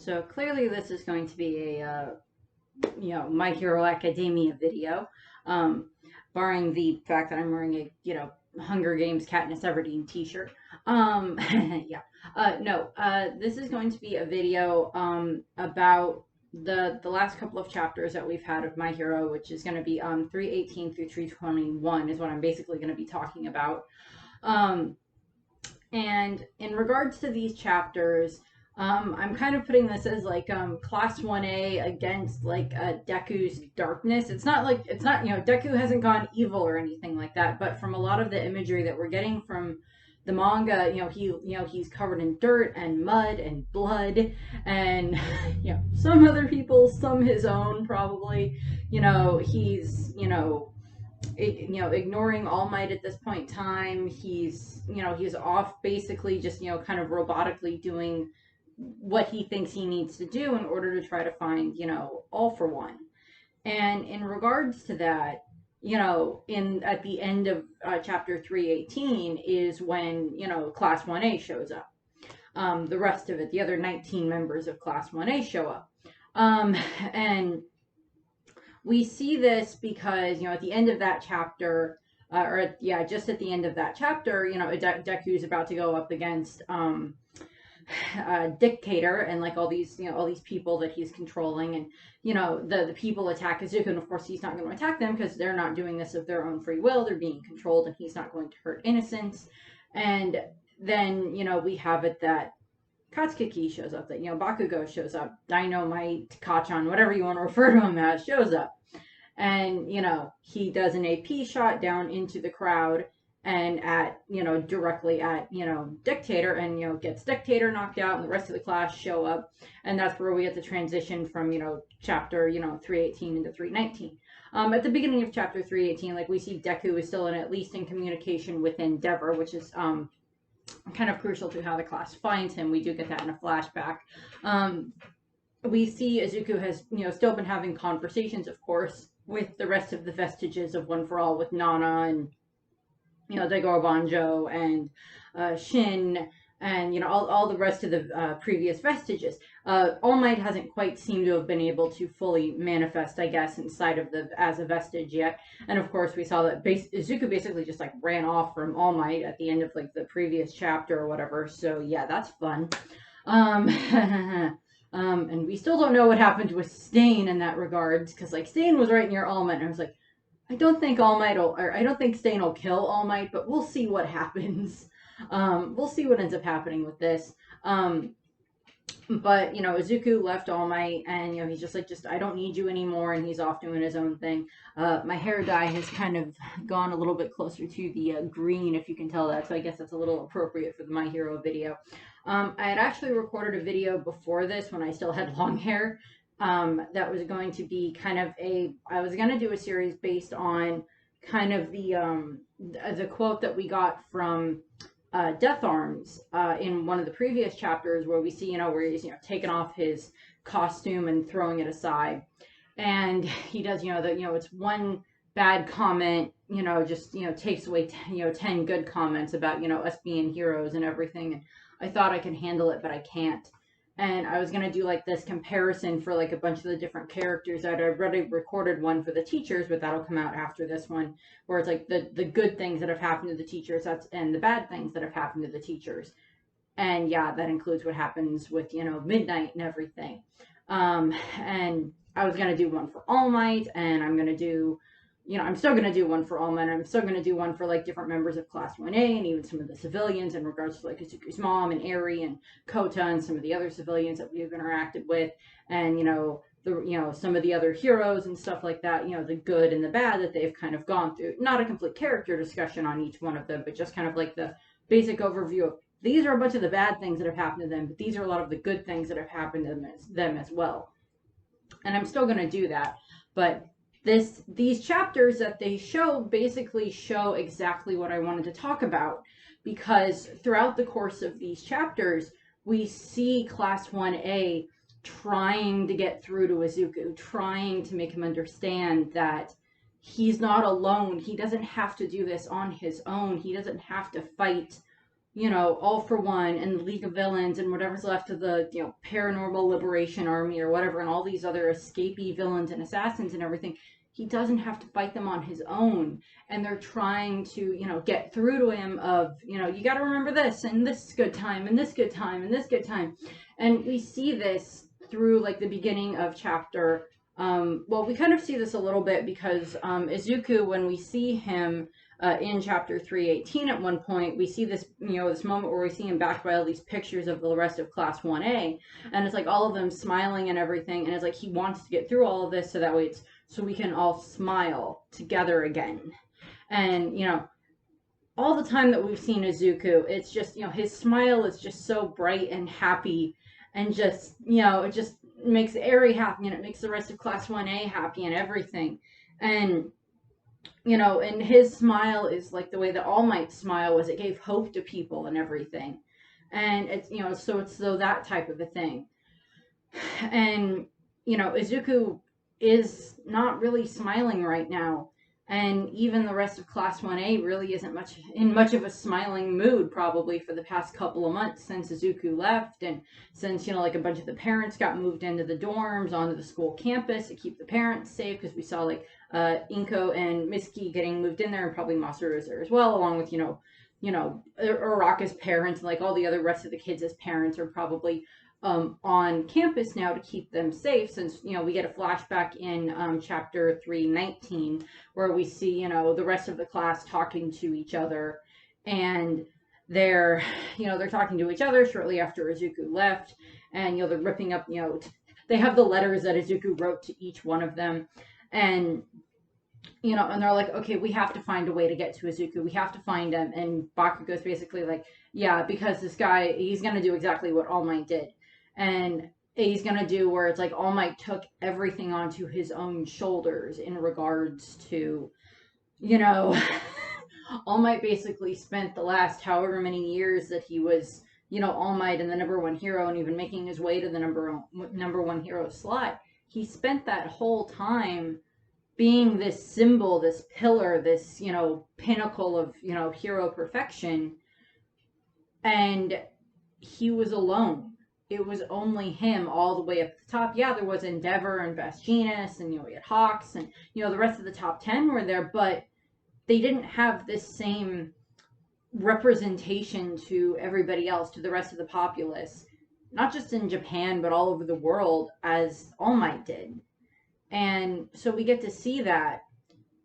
So clearly this is going to be a, My Hero Academia video, barring the fact that I'm wearing a, Hunger Games Katniss Everdeen t-shirt. Yeah. No, this is going to be a video, about the last couple of chapters that we've had of My Hero, which is going to be, 318 through 321 is what I'm basically going to be talking about. And in regards to these chapters, I'm kind of putting this as like class 1A against like Deku's darkness. It's not, Deku hasn't gone evil or anything like that, but from a lot of the imagery that we're getting from the manga, he's covered in dirt and mud and blood and some other people, some his own probably. He's ignoring All Might at this point in time. He's off basically just, kind of robotically doing what he thinks he needs to do in order to try to find, All for One. And in regards to that, at the end of chapter 318 is when, Class 1A shows up. The rest of it, the other 19 members of Class 1A show up. And we see this because, at the end of that chapter, just at the end of that chapter, Deku's about to go up against Dictator and like all these people that he's controlling, and the people attack Izuku, and of course he's not going to attack them because they're not doing this of their own free will. They're being controlled, and he's not going to hurt innocents. And then we have it that Katsuki shows up, that Bakugo shows up, Dynamite, Kachan, whatever you want to refer to him as, shows up. And, he does an AP shot down into the crowd and directly at, Dictator, and, gets Dictator knocked out, and the rest of the class show up. And that's where we get the transition from, chapter, 318 into 319. At the beginning of chapter 318, we see Deku is still at least in communication with Endeavor, which is, kind of crucial to how the class finds him. We do get that in a flashback. We see Izuku has, still been having conversations, of course, with the rest of the vestiges of One for All, with Nana and, Daigoro Banjo and Shin and, all the rest of the previous vestiges. All Might hasn't quite seemed to have been able to fully manifest, I guess, inside of as a vestige yet. And of course, we saw that Izuku basically just ran off from All Might at the end of the previous chapter or whatever. So yeah, that's fun. And we still don't know what happened with Stain in that regards, because Stain was right near All Might, and I was like, I don't think Stain will kill All Might, but we'll see what happens. We'll see what ends up happening with this. But, Izuku left All Might, and, he's just I don't need you anymore, and he's off doing his own thing. My hair dye has kind of gone a little bit closer to the green, if you can tell that, so I guess that's a little appropriate for the My Hero video. I had actually recorded a video before this when I still had long hair, that was going to be kind of I was going to do a series based on kind of the quote that we got from Death Arms in one of the previous chapters, where we see, where he's, taking off his costume and throwing it aside. And he does, it's one bad comment, just, takes away, 10 good comments about, us being heroes and everything. And I thought I could handle it, but I can't. And I was going to do this comparison for a bunch of the different characters. I'd already recorded one for the teachers, but that'll come out after this one, where it's the good things that have happened to the teachers, and the bad things that have happened to the teachers. And yeah, that includes what happens with, Midnight and everything. And I was going to do one for All Might, and I'm going to do, I'm still going to do one for All Might. I'm still going to do one for different members of Class 1A, and even some of the civilians in regards to Izuku's mom and Eri and Kota and some of the other civilians that we've interacted with, and some of the other heroes and stuff like that, the good and the bad that they've kind of gone through. Not a complete character discussion on each one of them, but just kind of the basic overview of, these are a bunch of the bad things that have happened to them, but these are a lot of the good things that have happened to them as well. And I'm still going to do that, but these chapters that they show basically show exactly what I wanted to talk about, because throughout the course of these chapters, we see Class 1A trying to get through to Izuku, trying to make him understand that he's not alone. He doesn't have to do this on his own. He doesn't have to fight you know, All for One and the League of Villains and whatever's left of the, you know, Paranormal Liberation Army or whatever, and all these other escapee villains and assassins and everything, he doesn't have to fight them on his own. And they're trying to, you know, get through to him of, you know, you got to remember this, and this good time, and this good time, and this good time. And we see this through like the beginning of chapter. Well, we kind of see this a little bit because Izuku, when we see him in chapter 318 at one point, we see this, you know, this moment where we see him backed by all these pictures of the rest of Class 1A, and it's like all of them smiling and everything, and it's like he wants to get through all of this so that way it's so we can all smile together again. And, you know, all the time that we've seen Izuku, it's just, you know, his smile is just so bright and happy, and just, you know, it just makes Eri happy, and it makes the rest of Class 1A happy and everything. And, you know, and his smile is like the way that All Might's smile was. It gave hope to people and everything. And it's, you know, so it's so that type of a thing. And, you know, Izuku is not really smiling right now. And even the rest of Class 1A really isn't much of a smiling mood, probably, for the past couple of months since Izuku left, and since, you know, like a bunch of the parents got moved into the dorms onto the school campus to keep the parents safe, because we saw like Inko and Miski getting moved in there, and probably Masaru is there as well, along with, you know, Araka's parents, and like all the other rest of the kids' parents are probably on campus now to keep them safe, since, you know, we get a flashback in chapter 319 where we see, you know, the rest of the class talking to each other, and they're, you know, they're talking to each other shortly after Izuku left, and, you know, they're ripping up, you know, they have the letters that Izuku wrote to each one of them, and, you know, and they're like, okay, we have to find a way to get to Izuku. We have to find him. And Bakugo's basically like, yeah, because this guy, he's going to do exactly what All Might did. And he's going to do where it's like All Might took everything onto his own shoulders in regards to, you know, All Might basically spent the last however many years that he was, you know, All Might and the number one hero, and even making his way to the number one hero slot. He spent that whole time being this symbol, this pillar, this, you know, pinnacle of, you know, hero perfection. And he was alone. It was only him all the way up at the top. Yeah, there was Endeavor and Best Jeanist, and, you know, we had Hawks, and, you know, the rest of the top 10 were there, but they didn't have this same representation to everybody else, to the rest of the populace, not just in Japan, but all over the world, as All Might did. And so we get to see that,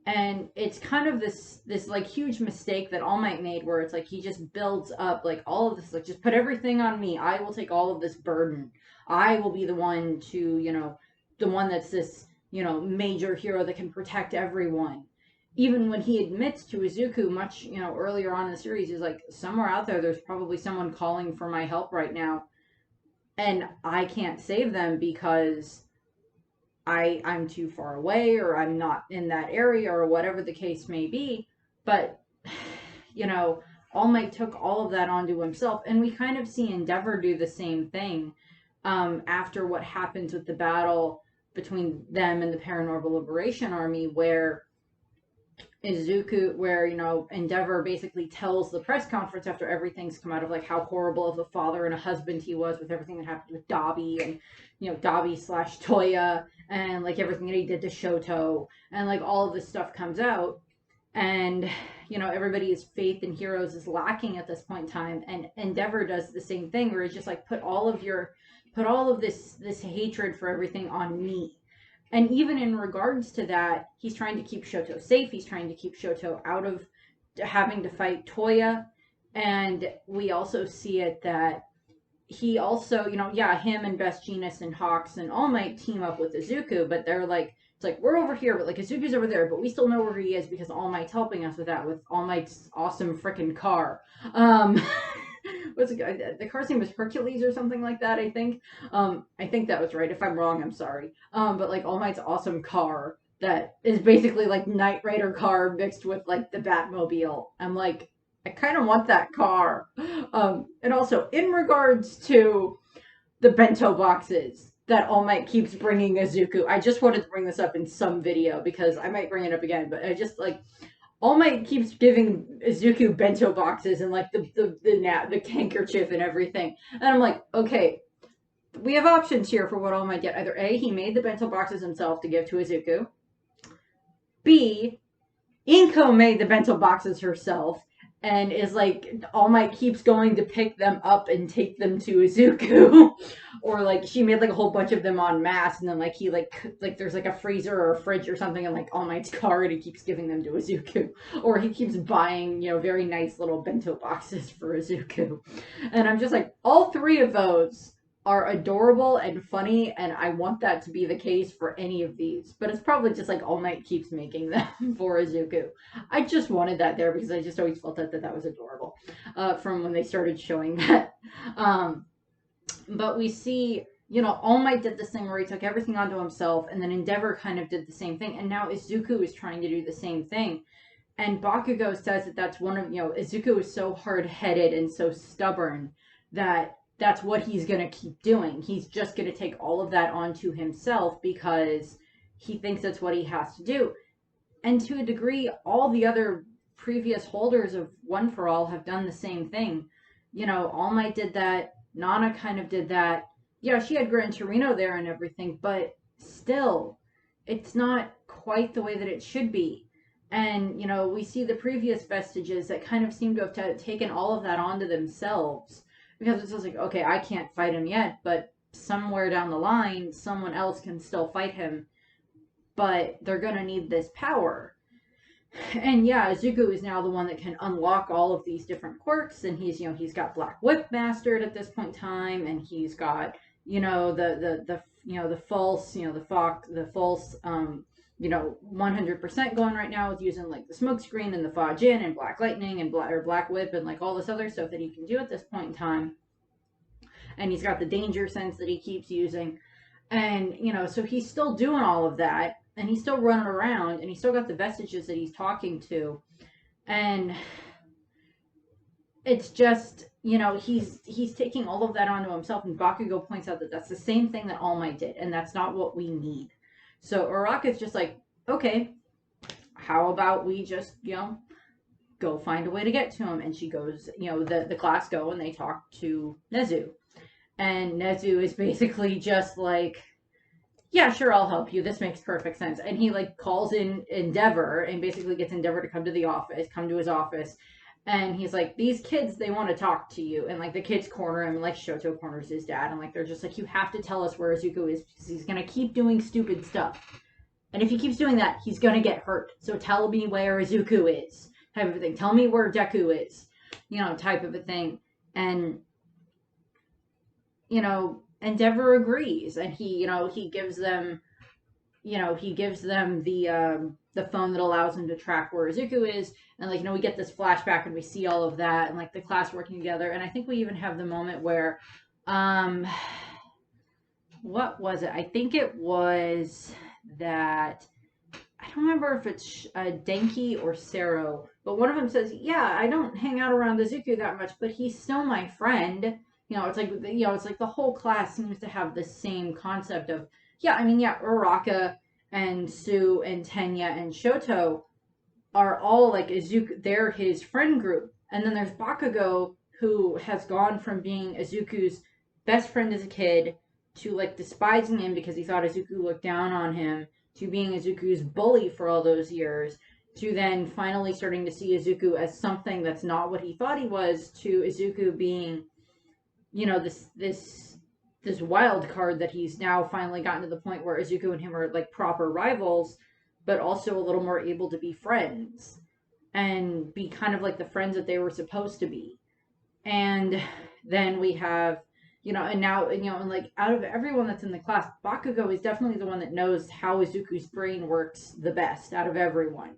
and it's kind of this like huge mistake that All Might made, where it's like he just builds up like all of this, like, just put everything on me, I will take all of this burden, I will be the one to, you know, the one that's this, you know, major hero that can protect everyone. Even when he admits to Izuku much, you know, earlier on in the series, he's like, somewhere out there's probably someone calling for my help right now, and I can't save them because I'm too far away, or I'm not in that area, or whatever the case may be. But, you know, All Might took all of that onto himself, and we kind of see Endeavor do the same thing after what happens with the battle between them and the Paranormal Liberation Army, where Izuku, where, you know, Endeavor basically tells the press conference after everything's come out of, like, how horrible of a father and a husband he was with everything that happened with Dabi, and, you know, Dabi / Toya, and, like, everything that he did to Shoto, and, like, all of this stuff comes out, and, you know, everybody's faith in heroes is lacking at this point in time, and Endeavor does the same thing, where it's just like, put all of this hatred for everything on me. And even in regards to that, he's trying to keep Shoto safe. He's trying to keep Shoto out of having to fight Toya. And we also see it that he also, you know, yeah, him and Best Jeanist and Hawks and All Might team up with Izuku, but they're like, it's like, we're over here, but like Izuku's over there, but we still know where he is because All Might's helping us with that, with All Might's awesome freaking car. What's the car's name was Hercules or something like that, I think. I think that was right. If I'm wrong, I'm sorry. But like All Might's awesome car that is basically like Knight Rider car mixed with like the Batmobile. I'm like, I kind of want that car. And also in regards to the bento boxes that All Might keeps bringing Izuku, I just wanted to bring this up in some video because I might bring it up again, but I just like, All Might keeps giving Izuku bento boxes and like the handkerchief and everything. And I'm like, okay, we have options here for what All Might get. Either A, he made the bento boxes himself to give to Izuku. B, Inko made the bento boxes herself and is like, All Might keeps going to pick them up and take them to Izuku. Or like she made like a whole bunch of them en masse, and then like he like there's like a freezer or a fridge or something in like All Might's car, and he keeps giving them to Izuku. Or he keeps buying, very nice little bento boxes for Izuku. And I'm just like, all three of those are adorable and funny, and I want that to be the case for any of these. But it's probably just like All Might keeps making them for Izuku. I just wanted that there because I just always felt that was adorable from when they started showing that. But we see, All Might did this thing where he took everything onto himself, and then Endeavor kind of did the same thing, and now Izuku is trying to do the same thing. And Bakugo says that that's one of, Izuku is so hard-headed and so stubborn that that's what he's going to keep doing. He's just going to take all of that onto himself because he thinks that's what he has to do. And to a degree, all the other previous holders of One for All have done the same thing. All Might did that. Nana kind of did that. Yeah, she had Gran Torino there and everything, but still, it's not quite the way that it should be. And, we see the previous vestiges that kind of seem to have taken all of that onto themselves. Because it's just like, okay, I can't fight him yet, but somewhere down the line, someone else can still fight him. But they're going to need this power. And yeah, Izuku is now the one that can unlock all of these different quirks. And he's got Black Whip mastered at this point in time. And he's got, the false, the false, 100% going right now with using like the smoke screen and the Fajin and Black Lightning and Black Whip and like all this other stuff that he can do at this point in time. And he's got the danger sense that he keeps using. And, so he's still doing all of that, and he's still running around, and he's still got the vestiges that he's talking to. And it's just, he's taking all of that onto himself, and Bakugo points out that that's the same thing that All Might did, and that's not what we need. So Araka's just like, okay, how about we just, go find a way to get to him? And she goes, the class go and they talk to Nezu. And Nezu is basically just like, yeah, sure, I'll help you. This makes perfect sense. And he like calls in Endeavor and basically gets Endeavor to come to his office. And he's like, these kids, they want to talk to you. And like the kids corner him, and like Shoto corners his dad. And like they're just like, you have to tell us where Izuku is because he's going to keep doing stupid stuff. And if he keeps doing that, he's going to get hurt. So tell me where Izuku is, type of a thing. Tell me where Deku is, type of a thing. And, Endeavor agrees. And he gives them, the phone that allows him to track where Izuku is. And like, we get this flashback and we see all of that and like the class working together. And I think we even have the moment where, what was it? I think it was that, I don't remember if it's Denki or Sero, but one of them says, yeah, I don't hang out around Izuku that much, but he's still my friend. It's like the whole class seems to have the same concept of, Uraka and Sue and Tenya and Shoto are all like Izuku, they're his friend group. And then there's Bakugo, who has gone from being Izuku's best friend as a kid to like despising him because he thought Izuku looked down on him, to being Izuku's bully for all those years, to then finally starting to see Izuku as something that's not what he thought he was, to Izuku being, this wild card that he's now finally gotten to the point where Izuku and him are like proper rivals, but also a little more able to be friends and be kind of like the friends that they were supposed to be. And then we have, and now, and like out of everyone that's in the class, Bakugo is definitely the one that knows how Izuku's brain works the best out of everyone.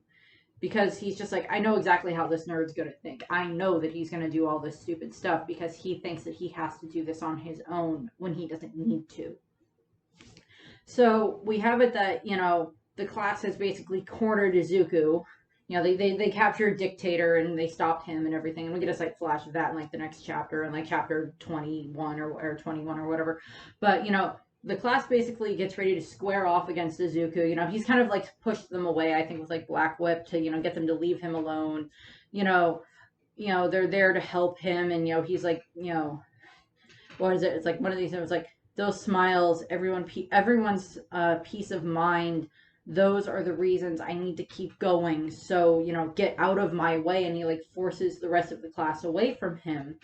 Because he's just like, I know exactly how this nerd's going to think. I know that he's going to do all this stupid stuff because he thinks that he has to do this on his own when he doesn't need to. So we have it that, the class has basically cornered Izuku. They captured Dictator and they stopped him and everything. And we get a slight flash of that in like the next chapter, in like chapter 21 or 21 or whatever. But, the class basically gets ready to square off against Izuku. You know, he's kind of like pushed them away, I think, with like Black Whip to, you know, get them to leave him alone. You know, they're there to help him, and he's like, what is it? It's like one of these. It was like those smiles, everyone's peace of mind. Those are the reasons I need to keep going. So get out of my way, and he like forces the rest of the class away from him,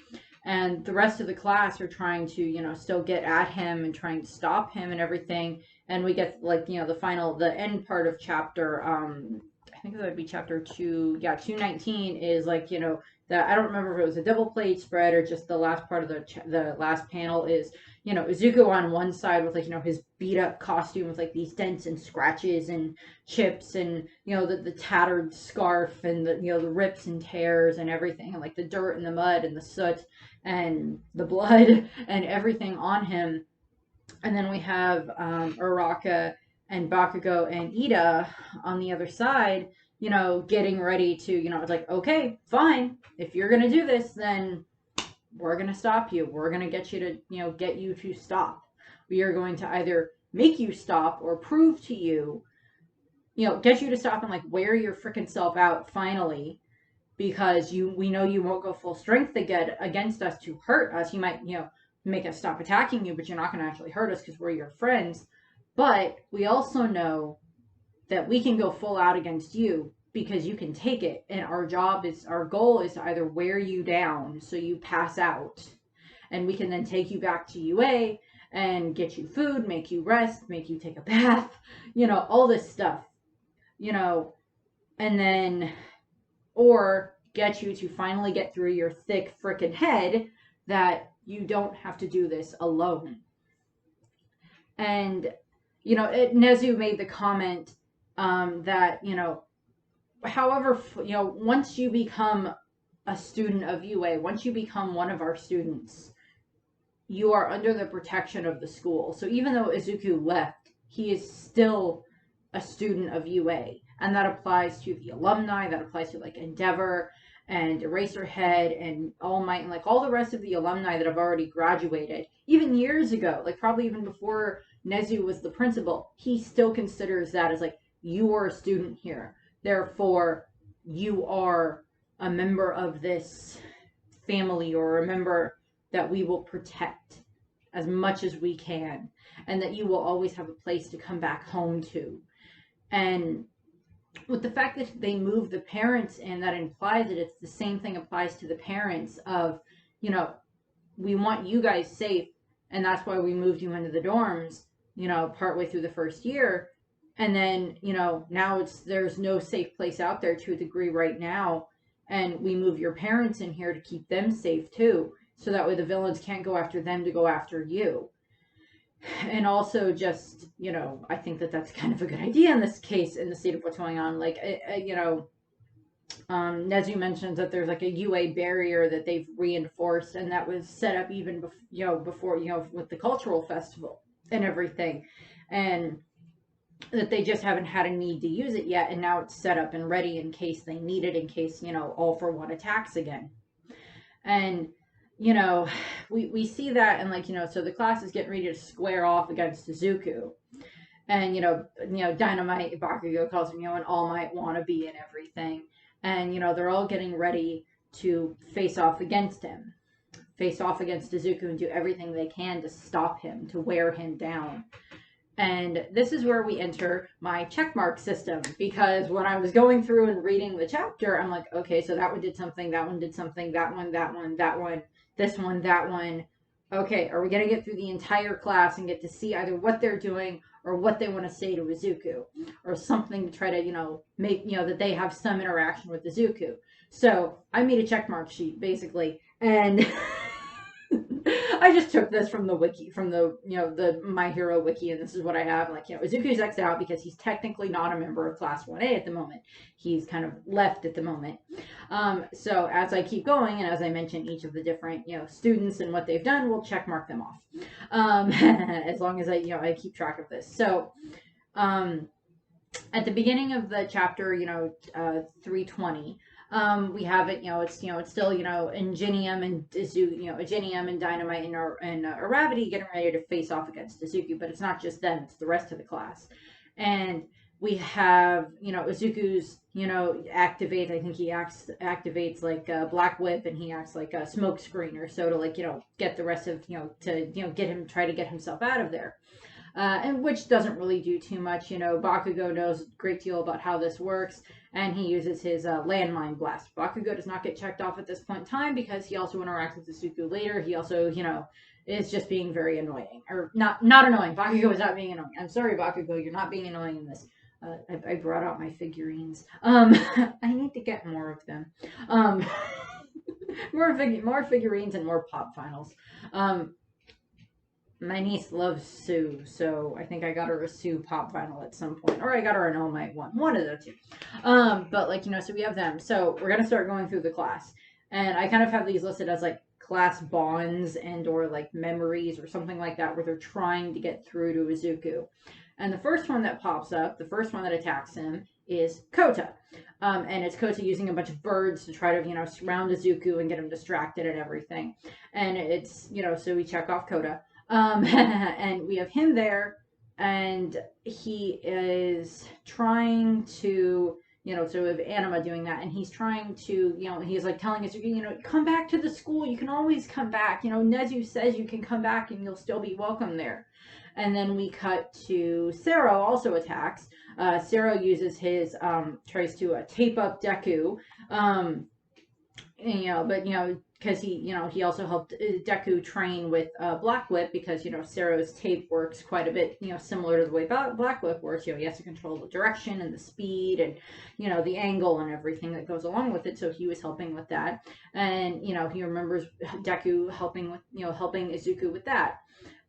and the rest of the class are trying to still get at him and trying to stop him and everything. And we get like the end part of chapter I think that would be chapter 2. Yeah, 219 is like that. I don't remember if it was a double plate spread or just the last part of the last panel is Izuku on one side with like his beat up costume with like these dents and scratches and chips, and the tattered scarf, and the rips and tears and everything, and like the dirt and the mud and the soot and the blood and everything on him. And then we have Uraka and Bakugo and Ida on the other side, getting ready to, it's like, okay, fine. If you're going to do this, then we're going to stop you. We're going to get you to, get you to stop. We are going to either make you stop or prove to you, get you to stop and like wear your freaking self out finally, because we know you won't go full strength against us to hurt us. You might, make us stop attacking you, but you're not going to actually hurt us because we're your friends. But we also know that we can go full out against you because you can take it. And our goal is to either wear you down so you pass out, and we can then take you back to UA and get you food, make you rest, make you take a bath, all this stuff, and then, or get you to finally get through your thick frickin' head that you don't have to do this alone. And, Nezu made the comment that, however, once you become a student of UA, once you become one of our students, you are under the protection of the school. So even though Izuku left, he is still a student of UA. And that applies to the alumni, that applies to like Endeavor and Eraserhead and All Might and like all the rest of the alumni that have already graduated. Even years ago, like probably even before Nezu was the principal, he still considers that as like, you are a student here. Therefore, you are a member of this family, or a member that we will protect as much as we can, and that you will always have a place to come back home to. And with the fact that they move the parents in, that implies that it's the same thing applies to the parents of, we want you guys safe, and that's why we moved you into the dorms, partway through the first year. And then, now there's no safe place out there to a degree right now, and we move your parents in here to keep them safe too, so that way the villains can't go after them to go after you. And also just, I think that that's kind of a good idea in this case, in the state of what's going on. Like, Nezu mentions that there's like a UA barrier that they've reinforced, and that was set up even before, with the cultural festival and everything. And that they just haven't had a need to use it yet. And now it's set up and ready in case they need it, in case, All for One attacks again. And, we see that, and like, so the class is getting ready to square off against Izuku. And, Dynamite, Bakugo calls him, an All Might wannabe and everything. And, they're all getting ready to face off against him. Face off against Izuku and do everything they can to stop him, to wear him down. And this is where we enter my checkmark system, because when I was going through and reading the chapter, I'm like, okay, so that one did something, that one did something, that one, this one, that one. Okay, are we going to get through the entire class and get to see either what they're doing or what they want to say to Izuku, or something to try to, make, that they have some interaction with Izuku. So I made a checkmark sheet, basically, and I just took this from the wiki, from the My Hero wiki, and this is what I have. Like, Izuku's X'd out because he's technically not a member of Class 1A at the moment. He's kind of left at the moment. So as I keep going, and as I mention each of the different, students and what they've done, we'll check mark them off. As long as I keep track of this. So, at the beginning of the chapter, 320, We have it, it's still, Ingenium and Ingenium and Dynamite and Aravity getting ready to face off against Izuku, but it's not just them, it's the rest of the class. And we have, Izuku's, activate, I think he activates like Black Whip, and he acts like a smoke screener. So to like, get the rest of, try to get himself out of there. And which doesn't really do too much. Bakugo knows a great deal about how this works, and he uses his landmine blast. Bakugo does not get checked off at this point in time because he also interacts with Izuku later. He also, is just being very annoying. Or not annoying. Bakugo is not being annoying. I'm sorry, Bakugo, you're not being annoying in this. I brought out my figurines. I need to get more of them. More figurines and more pop finals. My niece loves Sue, so I think I got her a Sue pop vinyl at some point, or I got her an All Might one of the two. But like, so we have them. So we're gonna start going through the class, and I kind of have these listed as like class bonds and or like memories or something like that, where they're trying to get through to Izuku. And the first one that pops up, the first one that attacks him, is Kota. And it's Kota using a bunch of birds to try to, surround Izuku and get him distracted and everything. And it's, so we check off Kota. And we have him there, and he is trying to, so we have Anima doing that, and he's trying to, he's like telling us, come back to the school, you can always come back, Nezu says you can come back and you'll still be welcome there. And then we cut to Sero also attacks. Sero uses his, tries to tape up Deku, because he also helped Deku train with Black Whip, because, Sero's tape works quite a bit, similar to the way Black Whip works. He has to control the direction and the speed and, the angle and everything that goes along with it. So he was helping with that. And, he remembers Deku helping helping Izuku with that.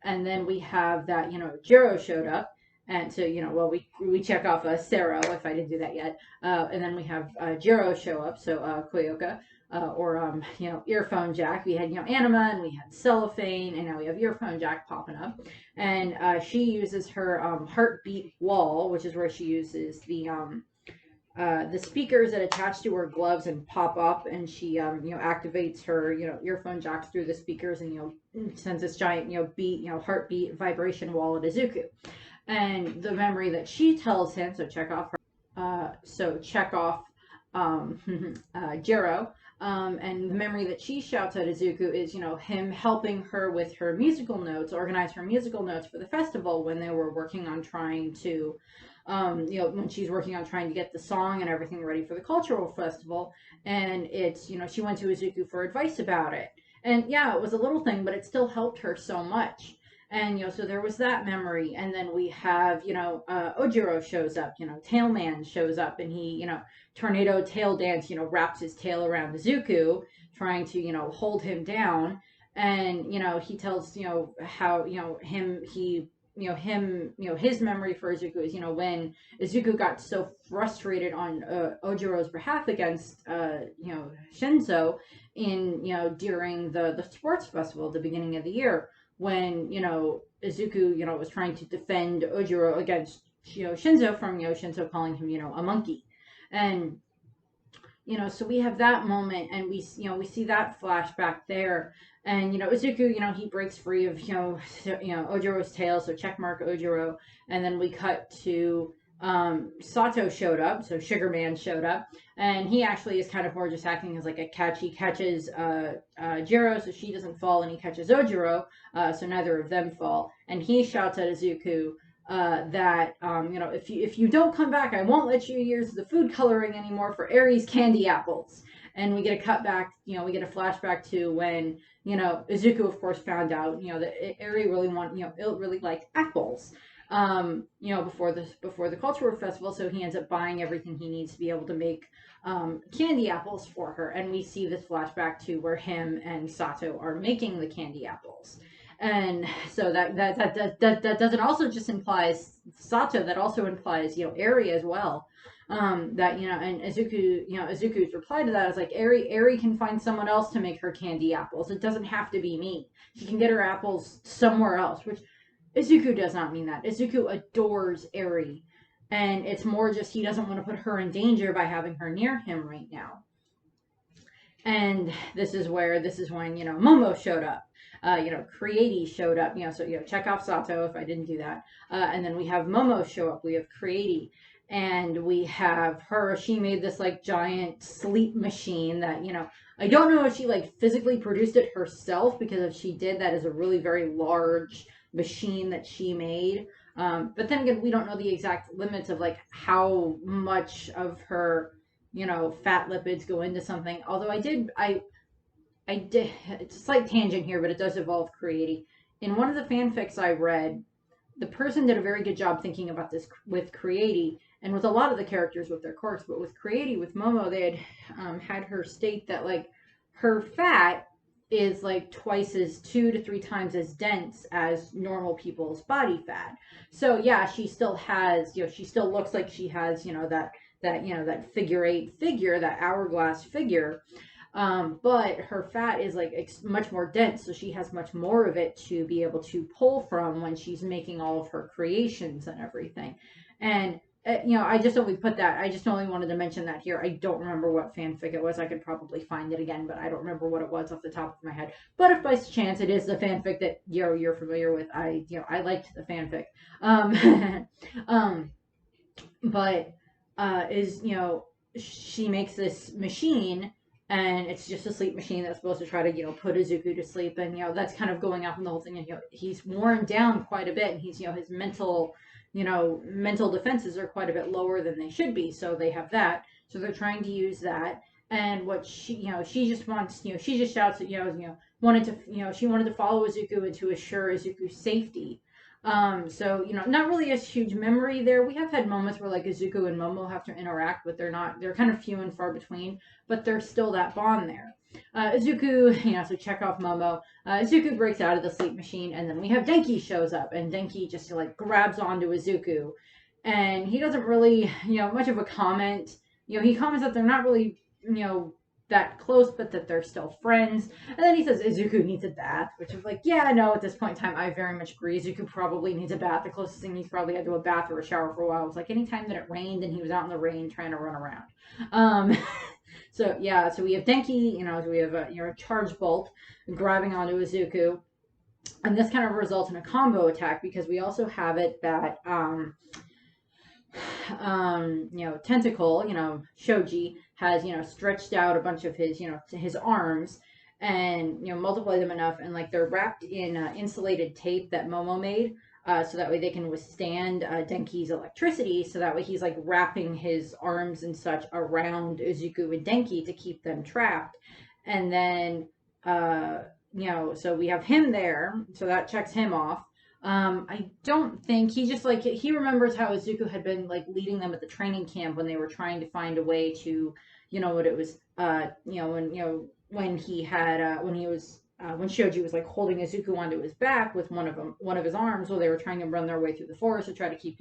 And then we have that, Jiro showed up. And so, we check off Sero, if I didn't do that yet. And then we have Jiro show up, so Koyoka. Earphone Jack. We had, Anima, and we had Cellophane, and now we have Earphone Jack popping up. And she uses her heartbeat wall, which is where she uses the speakers that attach to her gloves and pop up, and she, activates her, Earphone Jacks through the speakers, and, sends this giant, beat, heartbeat vibration wall at Izuku. And the memory that she tells him, so check off Jiro. And the memory that she shouts at Izuku is, him helping her with her musical notes, organize her musical notes for the festival when they were working on trying to, when she's working on trying to get the song and everything ready for the cultural festival. And it's, she went to Izuku for advice about it. And yeah, it was a little thing, but it still helped her so much. And, so there was that memory. And then we have, Ojiro shows up, Tailman shows up, and he, tornado tail dance, wraps his tail around Izuku, trying to, hold him down. And, he tells, how, his memory for Izuku is, when Izuku got so frustrated on Ojiro's behalf against, Shinzo during the sports festival at the beginning of the year, when, Izuku, was trying to defend Ojiro against, Shinzo from, Shinzo calling him, a monkey. And, so we have that moment, and we see that flashback there. And, Izuku, he breaks free of, Ojiro's tail, so checkmark Ojiro. And then we cut to, Sato showed up, so Sugar Man showed up, and he actually is kind of more just acting as like a catch. He catches Jiro, so she doesn't fall, and he catches Ojiro, so neither of them fall. And he shouts at Izuku that if you don't come back, I won't let you use the food coloring anymore for Aries candy apples. And we get a cut back, we get a flashback to when Izuku of course found out that Eri really really liked apples. Before the cultural festival, so he ends up buying everything he needs to be able to make candy apples for her. And we see this flashback to where him and Sato are making the candy apples. And so that doesn't also just implies Sato, that also implies Eri as well. And Izuku, Izuku's reply to that is like, Eri can find someone else to make her candy apples. It doesn't have to be me. She can get her apples somewhere else, which Izuku does not mean that. Izuku adores Eri, and it's more just he doesn't want to put her in danger by having her near him right now. And this is when, Momo showed up. Creati showed up, so, check off Sato if I didn't do that. And then we have Momo show up. We have Creati. And we have her. She made this like giant sleep machine that, I don't know if she like physically produced it herself, because if she did, that is a really very large machine that she made. But then again, we don't know the exact limits of like how much of her, fat lipids go into something. Although I did, it's a slight tangent here, but it does involve Creati. In one of the fanfics I read, the person did a very good job thinking about this with Creati, and with a lot of the characters with their quirks, but with Creati, with Momo, they had her state that like her fat is like twice as 2 to 3 times as dense as normal people's body fat. So yeah, she still has, she still looks like she has, that figure eight figure, that hourglass figure. But her fat is like much more dense, so she has much more of it to be able to pull from when she's making all of her creations and everything. And I just only put that. I just only wanted to mention that here. I don't remember what fanfic it was. I could probably find it again, but I don't remember what it was off the top of my head. But if by chance it is the fanfic that you're familiar with, I liked the fanfic. Um, but is she makes this machine, and it's just a sleep machine that's supposed to try to put Izuku to sleep, and that's kind of going off on the whole thing, and he's worn down quite a bit, and he's his mental defenses are quite a bit lower than they should be, so they have that, so they're trying to use that. And what she just wants, she just shouts that wanted to she wanted to follow Izuku and to assure Izuku's safety. So, not really a huge memory there. We have had moments where like Izuku and Momo have to interact, but they're kind of few and far between, but there's still that bond there. Izuku, so check off Momo. Izuku breaks out of the sleep machine, and then we have Denki shows up, and Denki just like grabs onto Izuku, and he doesn't really, much of a comment. He comments that they're not really, that close, but that they're still friends. And then he says Izuku needs a bath, which is like, yeah, no, at this point in time, I very much agree. Izuku probably needs a bath. The closest thing he's probably had to a bath or a shower for a while was like any time that it rained and he was out in the rain trying to run around. So yeah, so we have Denki, so we have a charge bolt grabbing onto Izuku, and this kind of results in a combo attack because we also have it that Tentacle, Shoji has, stretched out a bunch of his, his arms and, multiply them enough. And like they're wrapped in insulated tape that Momo made. So that way they can withstand Denki's electricity. So that way he's like wrapping his arms and such around Izuku and Denki to keep them trapped. And then, so we have him there. So that checks him off. I don't think he just like he remembers how Izuku had been like leading them at the training camp when they were trying to find a way to, what it was, when he had when he was when Shoji was like holding Izuku onto his back with one of his arms while they were trying to run their way through the forest to try to keep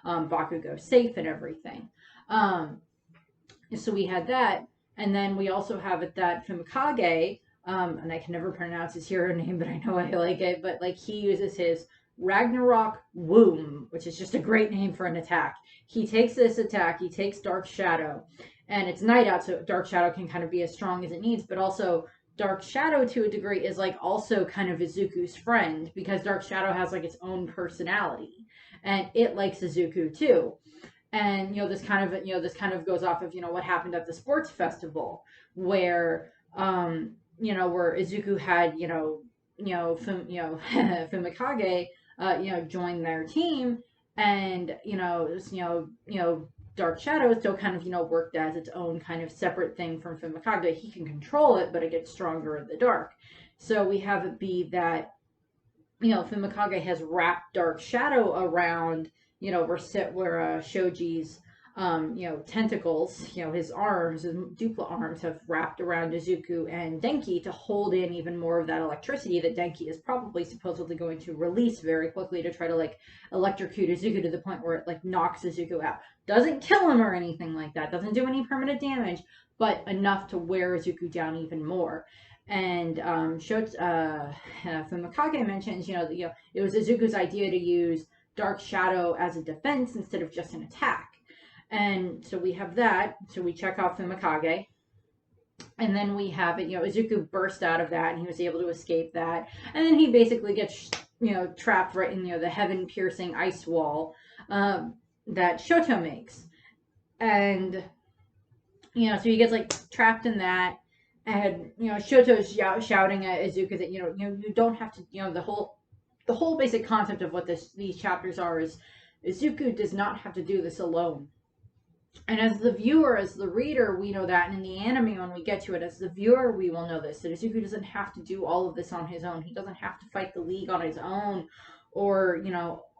Bakugo safe and everything. So we had that, and then we also have it that Fumikage. And I can never pronounce his hero name, but I know I like it. But like he uses his Ragnarok Womb, which is just a great name for an attack. He takes this attack, he takes Dark Shadow, and it's night out, so Dark Shadow can kind of be as strong as it needs, but also Dark Shadow to a degree is like also kind of Izuku's friend because Dark Shadow has like its own personality, and it likes Izuku too. And this kind of goes off of what happened at the sports festival where where Izuku had, Fumikage, join their team, and Dark Shadow still kind of worked as its own kind of separate thing from Fumikage. He can control it, but it gets stronger in the dark. So we have it be that Fumikage has wrapped Dark Shadow around where Shoji's tentacles, his arms, his dupla arms have wrapped around Izuku and Denki to hold in even more of that electricity that Denki is probably supposedly going to release very quickly to try to like electrocute Izuku to the point where it like knocks Izuku out. Doesn't kill him or anything like that. Doesn't do any permanent damage, but enough to wear Izuku down even more. And Fumikage mentions, it was Izuku's idea to use Dark Shadow as a defense instead of just an attack. And so we have that. So we check off Fumikage. And then we have it, Izuku burst out of that and he was able to escape that. And then he basically gets, trapped right in, the heaven piercing ice wall that Shoto makes. And, so he gets like trapped in that. And, Shoto's shouting at Izuku that, you don't have to, the whole basic concept of what these chapters are is Izuku does not have to do this alone. And as the viewer, as the reader, we know that. And in the anime, when we get to it, as the viewer, we will know this, that Izuku doesn't have to do all of this on his own. He doesn't have to fight the League on his own or,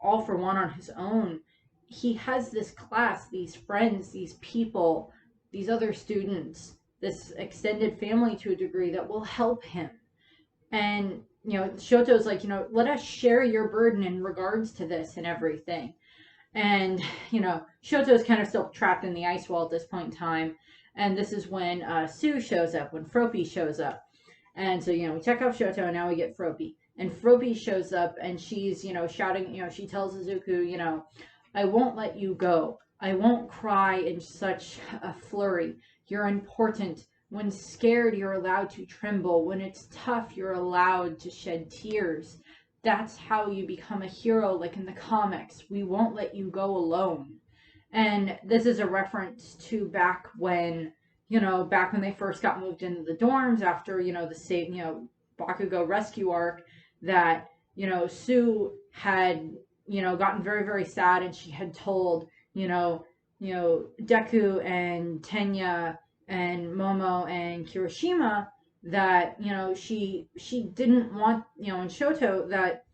all for one on his own. He has this class, these friends, these people, these other students, this extended family to a degree that will help him. And, Shoto's like, let us share your burden in regards to this and everything. And, Shoto's kind of still trapped in the ice wall at this point in time. And this is when Sue shows up, when Froppy shows up. And so, we check off Shoto and now we get Froppy. And Froppy shows up and she's, shouting, she tells Izuku, I won't let you go. I won't cry in such a flurry. You're important. When scared, you're allowed to tremble. When it's tough, you're allowed to shed tears. That's how you become a hero, like in the comics. We won't let you go alone. And this is a reference to back when they first got moved into the dorms after, the Bakugo rescue arc, that, Sue had, gotten very, very sad, and she had told, Deku and Tenya and Momo and Kirishima that she didn't want and Shoto that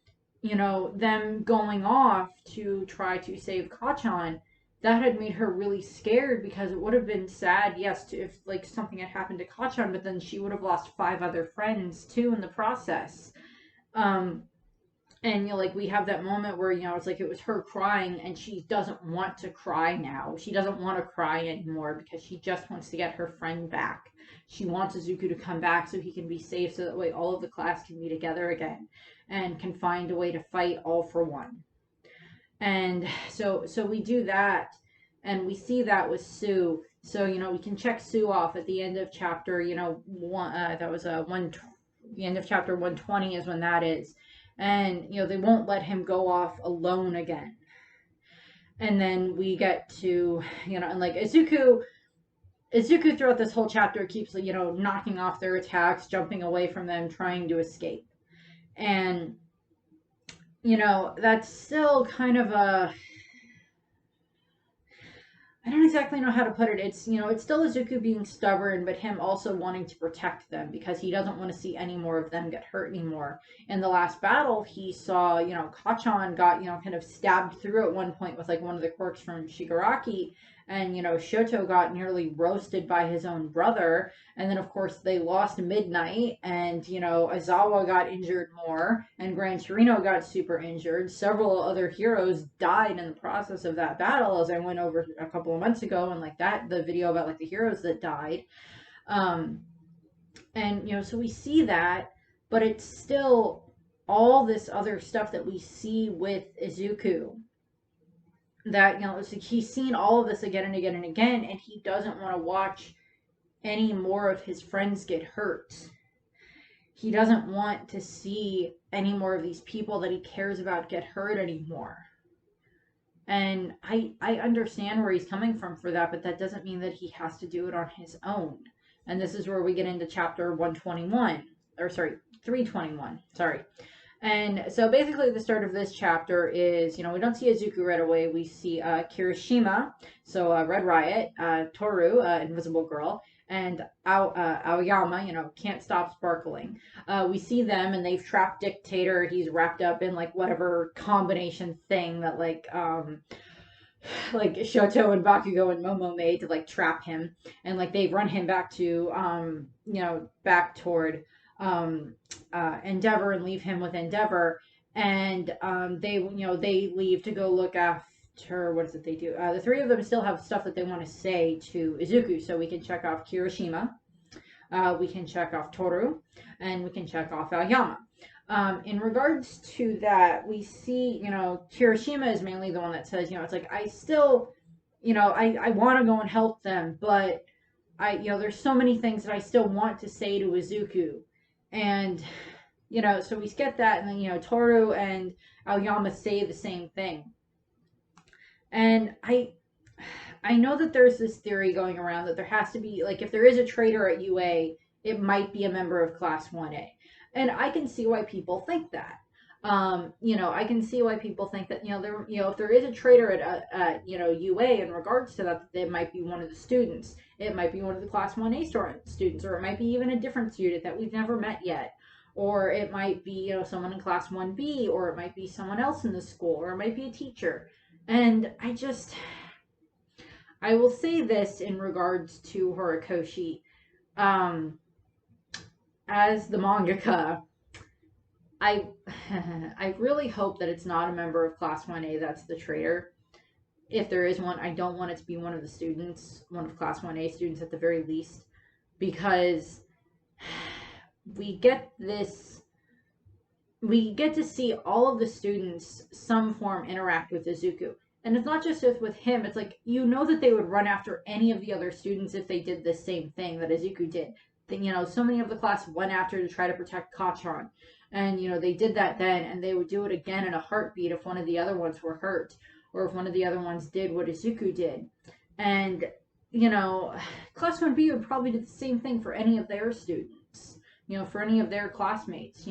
them going off to try to save Kachan, that had made her really scared, because it would have been sad, yes, if like something had happened to Kachan, but then she would have lost 5 other friends too in the process. And like we have that moment where it's like it was her crying, and she doesn't want to cry now. She doesn't want to cry anymore because she just wants to get her friend back. She wants Izuku to come back so he can be safe, so that way all of the class can be together again and can find a way to fight all for one. And so we do that, and we see that with Sue. So we can check Sue off at the end of chapter one. That was the end of chapter 120 is when that is. And they won't let him go off alone again. And then we get to and like Izuku throughout this whole chapter keeps knocking off their attacks, jumping away from them, trying to escape. And that's still kind of a, I don't exactly know how to put it. It's it's still Izuku being stubborn, but him also wanting to protect them, because he doesn't want to see any more of them get hurt anymore. In the last battle, he saw Kachan got kind of stabbed through at one point with like one of the quirks from Shigaraki, and Shoto got nearly roasted by his own brother. And then of course they lost Midnight, and Aizawa got injured more, and Gran Torino got super injured. Several other heroes died in the process of that battle, as I went over a couple of months ago, and like the video about like the heroes that died. And so we see that, but it's still all this other stuff that we see with Izuku, that it's like he's seen all of this again and again and again, and he doesn't want to watch any more of his friends get hurt. He doesn't want to see any more of these people that he cares about get hurt anymore. And I understand where he's coming from for that, but that doesn't mean that he has to do it on his own. And this is where we get into chapter 121, or sorry, 321, sorry. And so basically the start of this chapter is, we don't see Izuku right away. We see Kirishima, so Red Riot, Toru, Invisible Girl, and Aoyama, Can't Stop Sparkling. We see them, and they've trapped Dictator. He's wrapped up in like whatever combination thing that like Shoto and Bakugo and Momo made to like trap him, and like they've run him back to back toward Endeavor, and leave him with Endeavor. And they leave to go look after, what is it they do? The 3 of them still have stuff that they want to say to Izuku, so we can check off Kirishima, we can check off Toru, and we can check off Aoyama. In regards to that, we see, Kirishima is mainly the one that says, it's like, I still, I want to go and help them, but there's so many things that I still want to say to Izuku. And, so we get that, and then, Toru and Aoyama say the same thing. And I know that there's this theory going around that there has to be, like, if there is a traitor at UA, it might be a member of Class 1A. And I can see why people think that. I can see why people think that, if there is a traitor at UA in regards to that, it might be one of the students. It might be one of the Class 1A students, or it might be even a different student that we've never met yet. Or it might be, someone in Class 1B, or it might be someone else in the school, or it might be a teacher. And I will say this in regards to Horikoshi. As the mangaka, I I really hope that it's not a member of Class 1A that's the traitor. If there is one, I don't want it to be one of the students, one of Class 1A students at the very least, because we get to see all of the students some form interact with Izuku. And it's not just with him, it's like, that they would run after any of the other students if they did the same thing that Izuku did. So many of the class went after to try to protect Kachan. And, they did that then, and they would do it again in a heartbeat if one of the other ones were hurt, or if one of the other ones did what Izuku did. And, Class 1B would probably do the same thing for any of their students, for any of their classmates.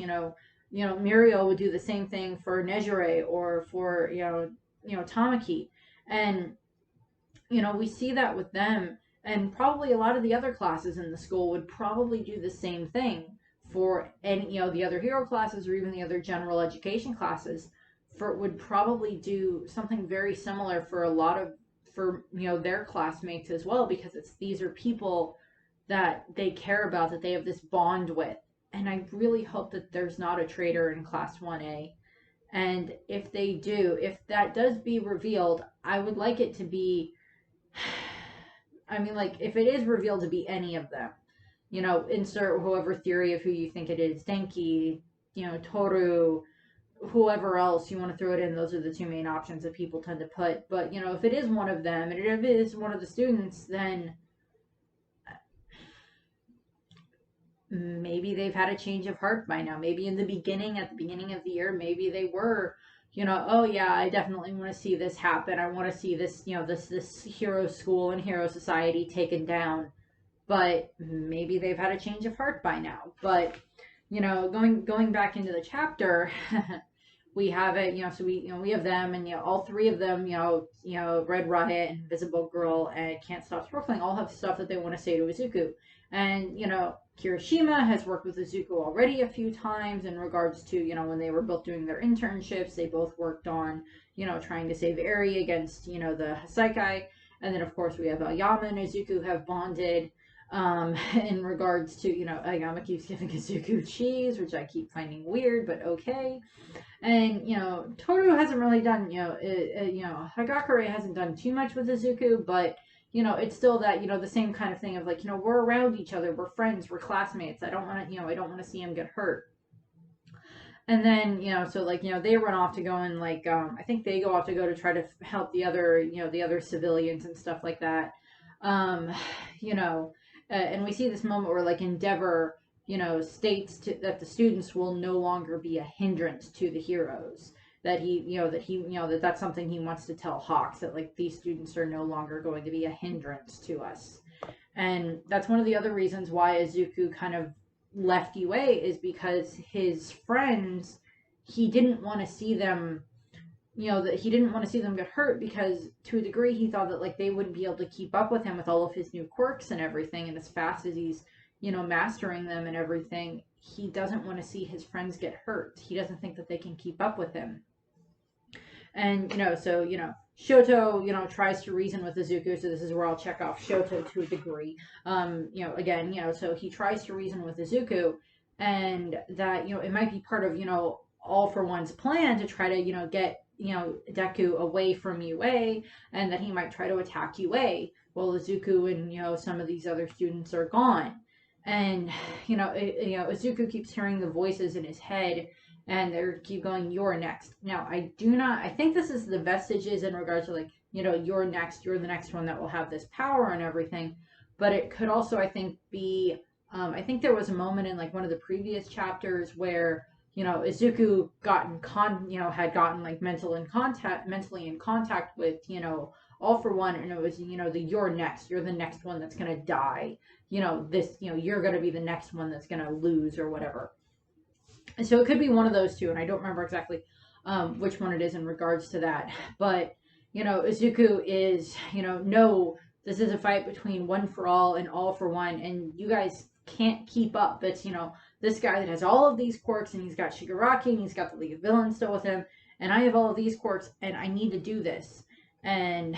Muriel would do the same thing for Nejire or for, Tamaki. And, we see that with them. And probably a lot of the other classes in the school would probably do the same thing for any, the other hero classes, or even the other general education classes, would probably do something very similar for their classmates as well, because these are people that they care about, that they have this bond with. And I really hope that there's not a traitor in Class 1A. And if that does be revealed, I would like it to be, if it is revealed to be any of them, insert whoever theory of who you think it is, Denki, Toru, whoever else you want to throw it in. Those are the two main options that people tend to put. But, if it is one of them, and if it is one of the students, then maybe they've had a change of heart by now. Maybe at the beginning of the year, maybe they were, oh yeah, I definitely want to see this happen. I want to see this, this hero school and hero society taken down. But maybe they've had a change of heart by now. But, going back into the chapter, we have it, so we have them, and, all three of them, Red Riot, Invisible Girl, and Can't Stop Sparkling all have stuff that they want to say to Izuku. And, Kirishima has worked with Izuku already a few times in regards to, when they were both doing their internships, they both worked on, trying to save Eri against, the Hasaikai. And then, of course, we have Aoyama and Izuku have bonded in regards to, Aoyama keeps giving Izuku cheese, which I keep finding weird, but okay. And, Toru hasn't really done, Hagakure hasn't done too much with Izuku, but it's still that, the same kind of thing of like, we're around each other, we're friends, we're classmates. I don't want to see him get hurt. And then, so like, they run off to go and like, I think they go off to go to try to help the other, the other civilians and stuff like that. And we see this moment where like Endeavor, states that the students will no longer be a hindrance to the heroes. That's something he wants to tell Hawks, that like these students are no longer going to be a hindrance to us. And that's one of the other reasons why Izuku kind of left UA, is because his friends, he didn't want to see them, that he didn't want to see them get hurt, because to a degree he thought that like they wouldn't be able to keep up with him with all of his new quirks and everything, and as fast as he's mastering them and everything, he doesn't want to see his friends get hurt. He doesn't think that they can keep up with him. And, so, Shoto, tries to reason with Izuku, so this is where I'll check off Shoto to a degree. Again, so he tries to reason with Izuku, and that, it might be part of, All for One's plan to try to, get, Deku away from UA, and that he might try to attack UA while Izuku and, some of these other students are gone. And, Izuku keeps hearing the voices in his head, and they keep going, you're next. Now, I think this is the vestiges in regards to like, you're next, you're the next one that will have this power and everything. but it could also, I think, be. I think there was a moment in like one of the previous chapters where Izuku had gotten like mentally in contact with All For One, and it was you're next, you're the next one that's gonna die. You're gonna be the next one that's gonna lose or whatever. And so it could be one of those two, and I don't remember exactly which one it is in regards to that. But Izuku is no, this is a fight between One For All and All For One, and you guys can't keep up. It's this guy that has all of these quirks, and he's got Shigaraki, and he's got the League of Villains still with him, and I have all of these quirks, and I need to do this. And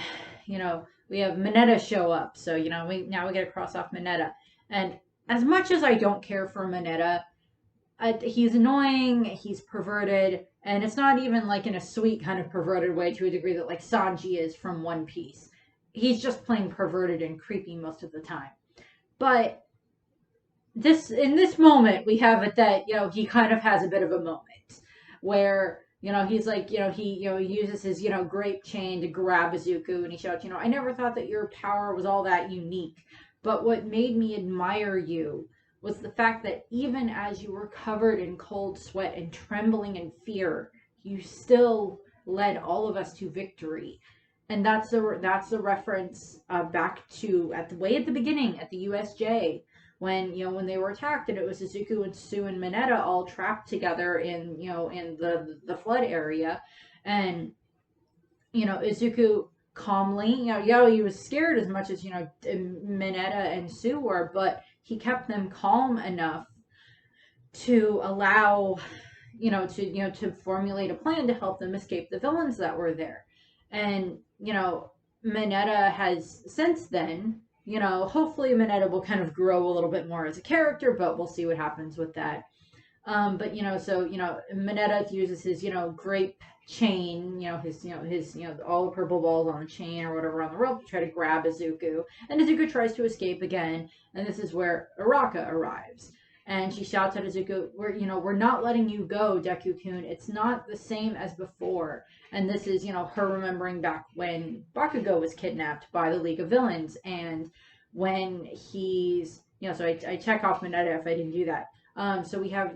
we have Mineta show up, so we got to cross off Mineta. And as much as I don't care for Mineta, he's annoying, he's perverted, and it's not even like in a sweet kind of perverted way to a degree that like Sanji is from One Piece. He's just plain perverted and creepy most of the time. But in this moment, we have it that he kind of has a bit of a moment where he's like he uses his grape chain to grab Izuku, and he shouts, I never thought that your power was all that unique, but what made me admire you was the fact that even as you were covered in cold sweat and trembling in fear, you still led all of us to victory. And that's the reference back to at the beginning at the USJ when when they were attacked, and it was Izuku and Sue and Mineta all trapped together in in the flood area, and Izuku calmly, he was scared as much as Mineta and Sue were, but he kept them calm enough to allow to formulate a plan to help them escape the villains that were there. And Mineta has since then, hopefully Mineta will kind of grow a little bit more as a character, but we'll see what happens with that. But so Mineta uses his grape chain, his all the purple balls on the chain or whatever on the rope to try to grab Izuku, and Izuku tries to escape again, and this is where Araka arrives, and she shouts at Izuku, we're not letting you go, Deku-kun. It's not the same as before. And this is her remembering back when Bakugo was kidnapped by the League of Villains, and when he's so I check off Mineta if I didn't do that. So we have,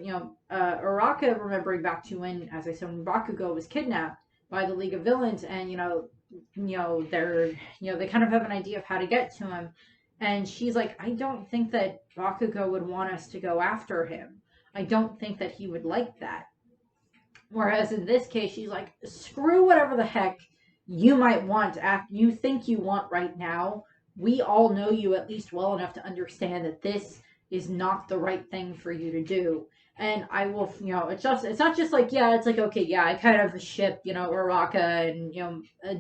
Araka remembering back to when, as I said, when Bakugo was kidnapped by the League of Villains, and, they kind of have an idea of how to get to him. And she's like, I don't think that Bakugo would want us to go after him. I don't think that he would like that. Whereas in this case, she's like, screw whatever the heck you might want, you think you want right now. We all know you at least well enough to understand that this is not the right thing for you to do. And I will, it's not just like, it's like, okay, I kind of ship, Araka and,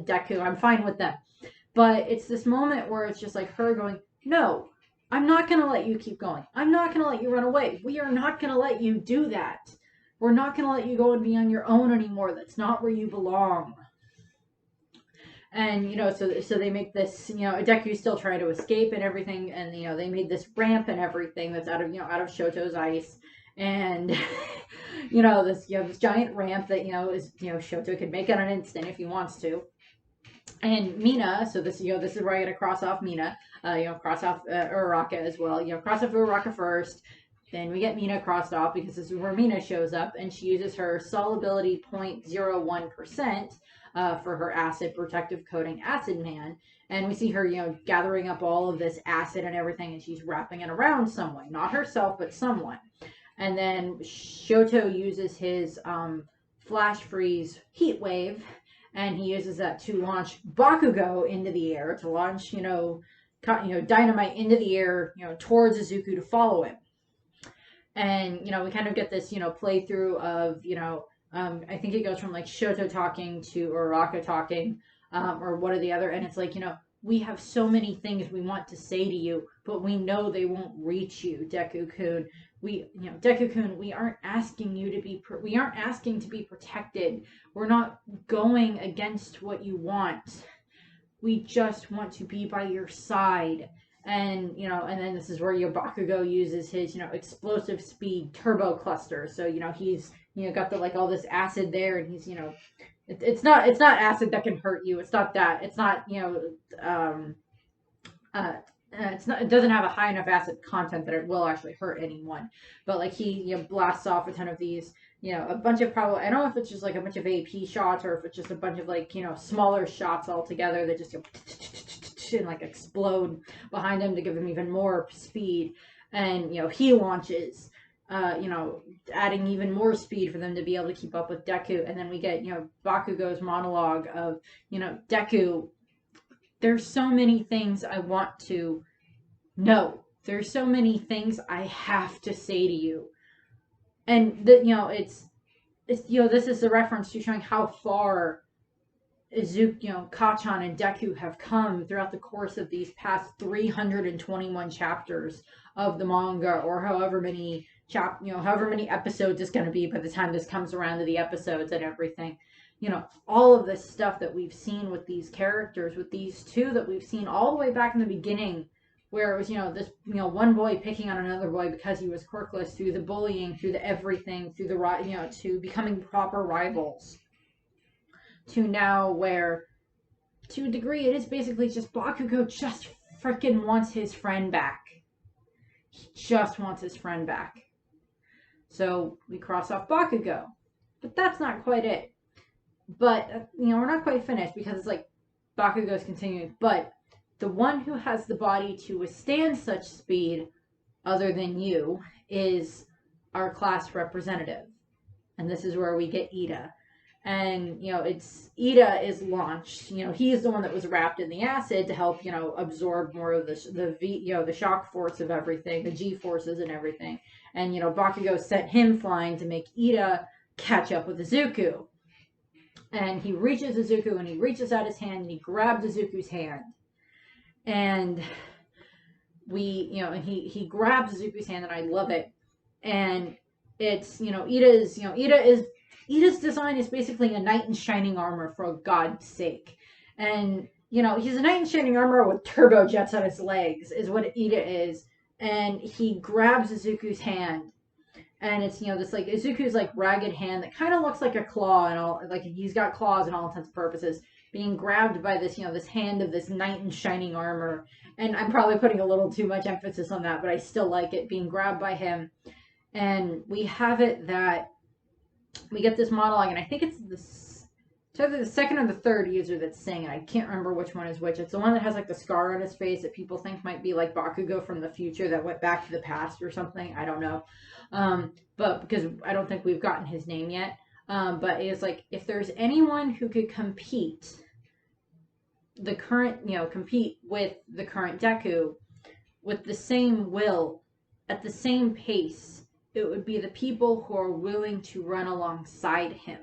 Deku, I'm fine with them. But it's this moment where it's just like her going, no, I'm not going to let you keep going. I'm not going to let you run away. We are not going to let you do that. We're not going to let you go and be on your own anymore. That's not where you belong. And, so they make this, Deku's still trying to escape and everything. And, they made this ramp and everything that's out of Shoto's ice. And, this giant ramp that, is, Shoto could make in an instant if he wants to. And Mina, so this, this is where I got to cross off Mina, cross off Uraraka as well. Cross off Uraraka first. Then we get Mina crossed off because this is where Mina shows up. And she uses her solubility 0.01%. For her acid protective coating Acid Man, and we see her gathering up all of this acid and everything, and she's wrapping it around someone, not herself but someone. And then Shoto uses his flash freeze heat wave, and he uses that to launch Bakugo into the air, to launch dynamite into the air towards Izuku to follow him. And we kind of get this playthrough of I think it goes from like Shoto talking to Uraraka talking, or one or the other, and it's like, we have so many things we want to say to you, but we know they won't reach you, Deku-kun. Deku-kun, we aren't asking you to be, we aren't asking to be protected. We're not going against what you want. We just want to be by your side. And, and then this is where Bakugo uses his, explosive speed turbo cluster. So, he's, got the, like, all this acid there, and he's, it's not acid that can hurt you. It's not that. It's not, it doesn't have a high enough acid content that it will actually hurt anyone. But like he, blasts off a ton of these, a bunch of probably, I don't know if it's just like a bunch of AP shots or if it's just a bunch of like, smaller shots all together that just go and like explode behind him to give him even more speed. And, he launches, adding even more speed for them to be able to keep up with Deku. And then we get, Bakugo's monologue of, Deku, there's so many things I want to know. There's so many things I have to say to you. And it's this is a reference to showing how far Izuku, Kachan and Deku have come throughout the course of these past 321 chapters of the manga, or however many however many episodes it's going to be by the time this comes around to the episodes and everything. All of this stuff that we've seen with these characters, with these two that we've seen all the way back in the beginning, where it was, this, one boy picking on another boy because he was quirkless, through the bullying, through the everything, through the, to becoming proper rivals, to now where, to a degree, it is basically just Bakugo just freaking wants his friend back. He just wants his friend back. So we cross off Bakugo. But that's not quite it. But, we're not quite finished because it's like Bakugo's continuing. But the one who has the body to withstand such speed, other than you, is our class representative. And this is where we get Ida. And, it's Ida is launched. He is the one that was wrapped in the acid to help, absorb more of the shock force of everything, the G forces and everything. And, Bakugo sent him flying to make Ida catch up with Izuku. And he reaches Izuku and he reaches out his hand and he grabs Izuku's hand. And he grabs Izuku's hand and I love it. And it's, Ida's design is basically a knight in shining armor, for God's sake. And, he's a knight in shining armor with turbo jets on his legs, is what Ida is. And he grabs Izuku's hand. And it's, this, like, Izuku's, like, ragged hand that kind of looks like a claw and all, like, he's got claws in all intents and purposes, being grabbed by this, this hand of this knight in shining armor. And I'm probably putting a little too much emphasis on that, but I still like it, being grabbed by him. And we have it that we get this monologue, and I think it's either the second or the third user that's saying it. I can't remember which one is which. It's the one that has, like, the scar on his face that people think might be, like, Bakugo from the future that went back to the past or something. I don't know. But because I don't think we've gotten his name yet. But it's like, if there's anyone who could compete with the current Deku with the same will, at the same pace, it would be the people who are willing to run alongside him.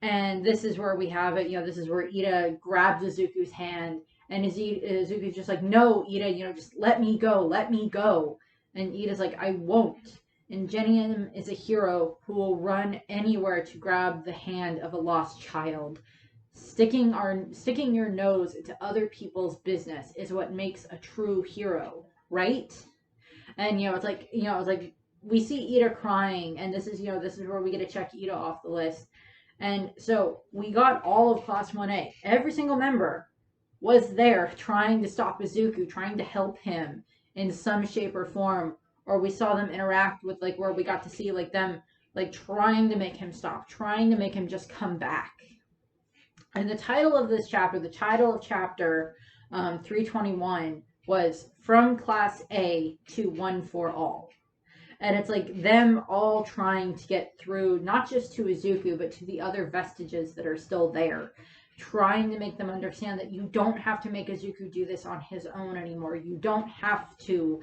And this is where we have it. This is where Ida grabs Izuku's hand, and Izuku's just like, no, Ida, just let me go, let me go. And Ida's like, I won't. And Genin is a hero who will run anywhere to grab the hand of a lost child. Sticking your nose into other people's business is what makes a true hero, right? And it's like, we see Ida crying, and this is where we get to check Ida off the list. And so we got all of Class 1A. Every single member was there trying to stop Izuku, trying to help him in some shape or form. Or we saw them interact with, like, where we got to see, like, them, like, trying to make him stop, trying to make him just come back. And the title of this chapter, the title of chapter 321 was From Class A to One for All. And it's like them all trying to get through, not just to Izuku, but to the other vestiges that are still there. Trying to make them understand that you don't have to make Izuku do this on his own anymore. You don't have to,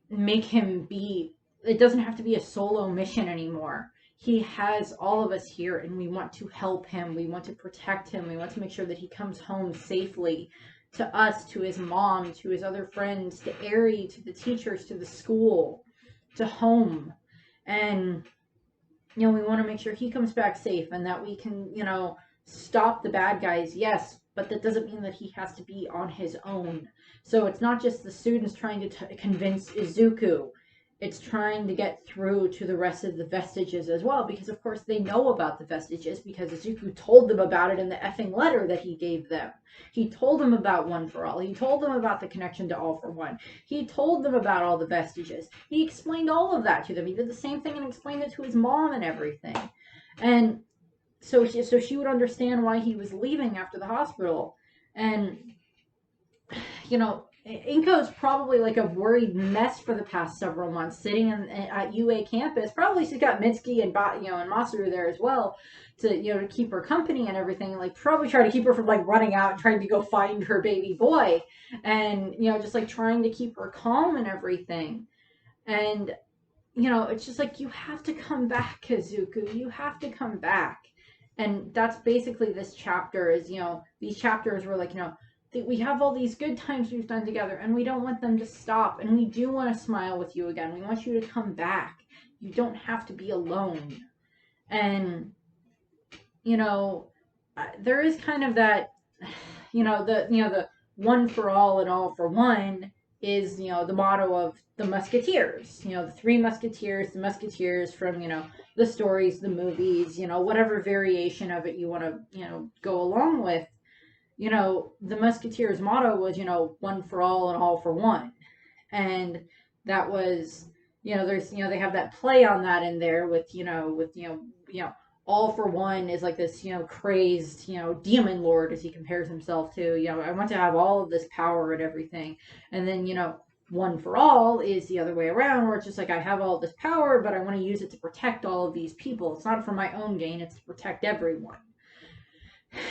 make him be, it doesn't have to be a solo mission anymore. He has all of us here, and we want to help him. We want to protect him. We want to make sure that he comes home safely. To us, to his mom, to his other friends, to Eri, to the teachers, to the school, to home. And, we want to make sure he comes back safe and that we can, stop the bad guys, yes, but that doesn't mean that he has to be on his own. So it's not just the students trying to convince Izuku. it's trying to get through to the rest of the vestiges as well, because of course they know about the vestiges, because Izuku told them about it in the effing letter that he gave them. He told them about One for All. He told them about the connection to All for One. He told them about all the vestiges. He explained all of that to them. He did the same thing and explained it to his mom and everything. And so she would understand why he was leaving after the hospital. And, you know, Inko's probably like a worried mess for the past several months, sitting at UA campus. Probably she's got Mitsuki and and Masaru there as well to to keep her company and everything. Like probably try to keep her from like running out and trying to go find her baby boy, and just like trying to keep her calm and everything. And it's just like, you have to come back, Izuku. You have to come back. And that's basically this chapter. Is these chapters were like we have all these good times we've done together, and we don't want them to stop, and we do want to smile with you again. We want you to come back. You don't have to be alone. And there is kind of that, the one for all and all for one is the motto of the Musketeers. The Three Musketeers, the Musketeers from the stories, the movies, whatever variation of it you want to go along with. The Musketeers' motto was, one for all and all for one. And that was, there's, they have that play on that in there with all for one is like this, crazed, demon lord, as he compares himself to, I want to have all of this power and everything. And then, one for all is the other way around, where it's just like, I have all this power, but I want to use it to protect all of these people. It's not for my own gain, it's to protect everyone.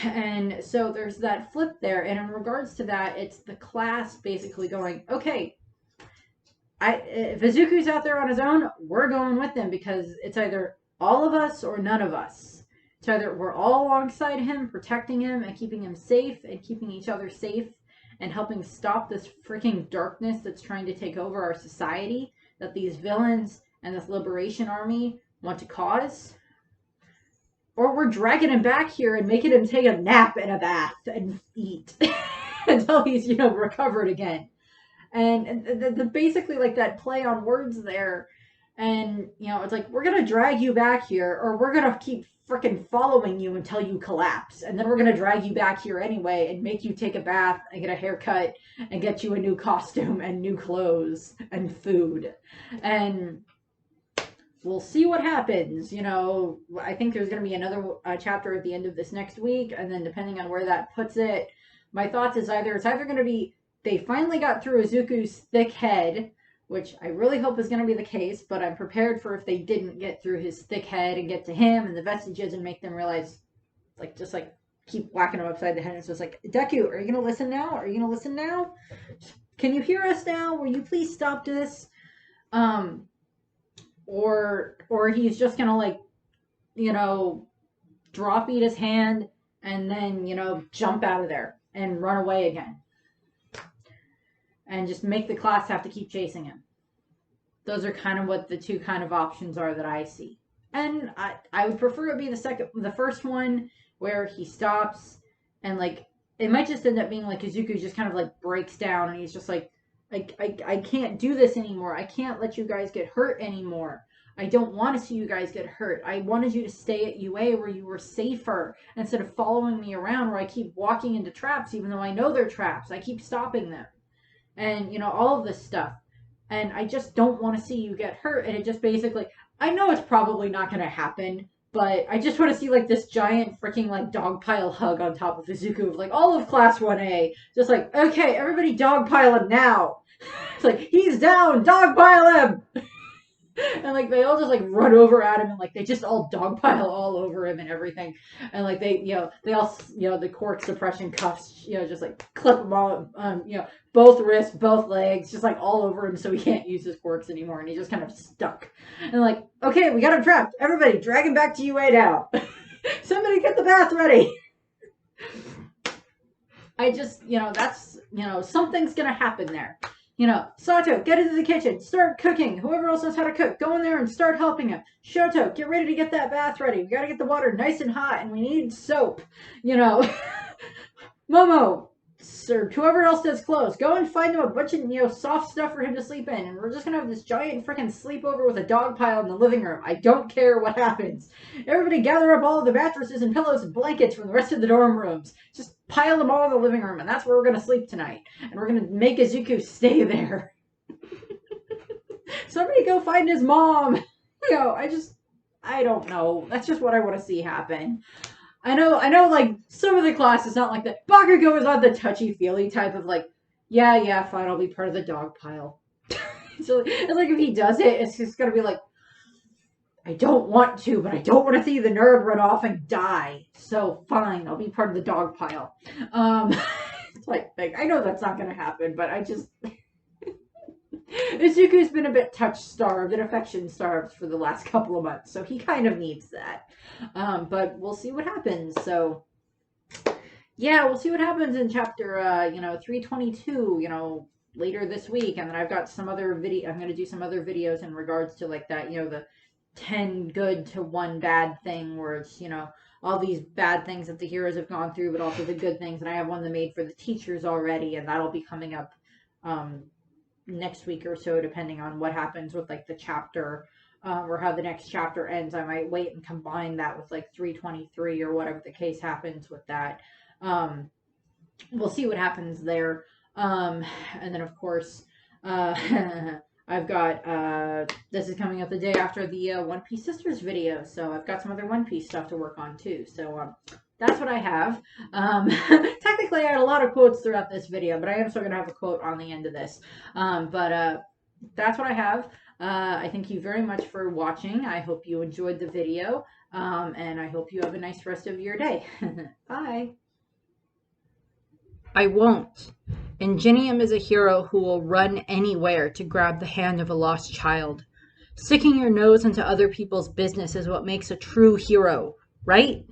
And so there's that flip there. And in regards to that, it's the class basically going, okay, if Izuku's out there on his own, we're going with him, because it's either all of us or none of us. It's either we're all alongside him, protecting him and keeping him safe and keeping each other safe and helping stop this freaking darkness that's trying to take over our society, that these villains and this liberation army want to cause. Or we're dragging him back here and making him take a nap and a bath and eat until he's, recovered again. And the basically like that play on words there. And, it's like, we're going to drag you back here, or we're going to keep freaking following you until you collapse. And then we're going to drag you back here anyway and make you take a bath and get a haircut and get you a new costume and new clothes and food. And we'll see what happens. I think there's going to be another chapter at the end of this next week. And then depending on where that puts it, my thoughts is it's either going to be they finally got through Izuku's thick head, which I really hope is going to be the case, but I'm prepared for if they didn't get through his thick head and get to him and the vestiges and make them realize, just keep whacking him upside the head. And so it's like, Deku, are you going to listen now? Are you going to listen now? Can you hear us now? Will you please stop this? Or he's just going to, drop eat his hand and then, jump out of there and run away again. And just make the class have to keep chasing him. Those are kind of what the two kind of options are that I see. And I would prefer it be the first one where he stops and it might just end up being Izuku just kind of breaks down and he's just like, I can't do this anymore. I can't let you guys get hurt anymore. I don't want to see you guys get hurt. I wanted you to stay at UA where you were safer instead of following me around where I keep walking into traps even though I know they're traps. I keep stopping them. And, all of this stuff. And I just don't want to see you get hurt. And it just basically, I know it's probably not going to happen, but I just want to see, this giant freaking, dogpile hug on top of Izuku of, all of Class 1A. Just okay, everybody dogpile him now. It's he's down, dogpile him! And they all just run over at him and they just all dogpile all over him and everything. And they all the cork suppression cuffs, just clip him all, both wrists, both legs, just all over him so he can't use his quirks anymore. And he's just kind of stuck. And okay, we got him trapped. Everybody drag him back to UA now. Somebody get the bath ready. I just, that's, something's going to happen there. Sato, get into the kitchen, start cooking. Whoever else knows how to cook, go in there and start helping him. Shoto, get ready to get that bath ready. We got to get the water nice and hot, and we need soap. Momo, or whoever else does clothes, go and find him a bunch of soft stuff for him to sleep in, and we're just gonna have this giant freaking sleepover with a dog pile in the living room. I don't care what happens. Everybody gather up all of the mattresses and pillows and blankets from the rest of the dorm rooms. Just pile them all in the living room, and that's where we're gonna sleep tonight. And we're gonna make Izuku stay there. Somebody go find his mom. I don't know. That's just what I want to see happen. I know, like, some of the class is not like that. Bakugo is on the touchy-feely type of, like, yeah, fine, I'll be part of the dog pile. So, it's like, if he does it, it's just gonna be like, I don't want to, but I don't want to see the nerd run off and die. So, fine, I'll be part of the dog pile. It's like, I know that's not gonna happen, but I just... Izuku's been a bit touch-starved and affection-starved for the last couple of months, so he kind of needs that. But we'll see what happens. So, yeah, we'll see what happens in chapter, 322, later this week. And then I've got some other I'm going to do some other videos in regards to, like, that, the 10 good to 1 bad thing, where it's, all these bad things that the heroes have gone through, but also the good things. And I have one that made for the teachers already, and that'll be coming up, next week or so, depending on what happens with, like, the chapter, or how the next chapter ends. I might wait and combine that with, like, 323 or whatever the case happens with that. We'll see what happens there. And then, of course, I've got, this is coming up the day after the One Piece Sisters video, so I've got some other One Piece stuff to work on too. So, that's what I have. Technically, I had a lot of quotes throughout this video, but I am still going to have a quote on the end of this. But that's what I have. I thank you very much for watching. I hope you enjoyed the video, and I hope you have a nice rest of your day. Bye. I won't. Ingenium is a hero who will run anywhere to grab the hand of a lost child. Sticking your nose into other people's business is what makes a true hero, right?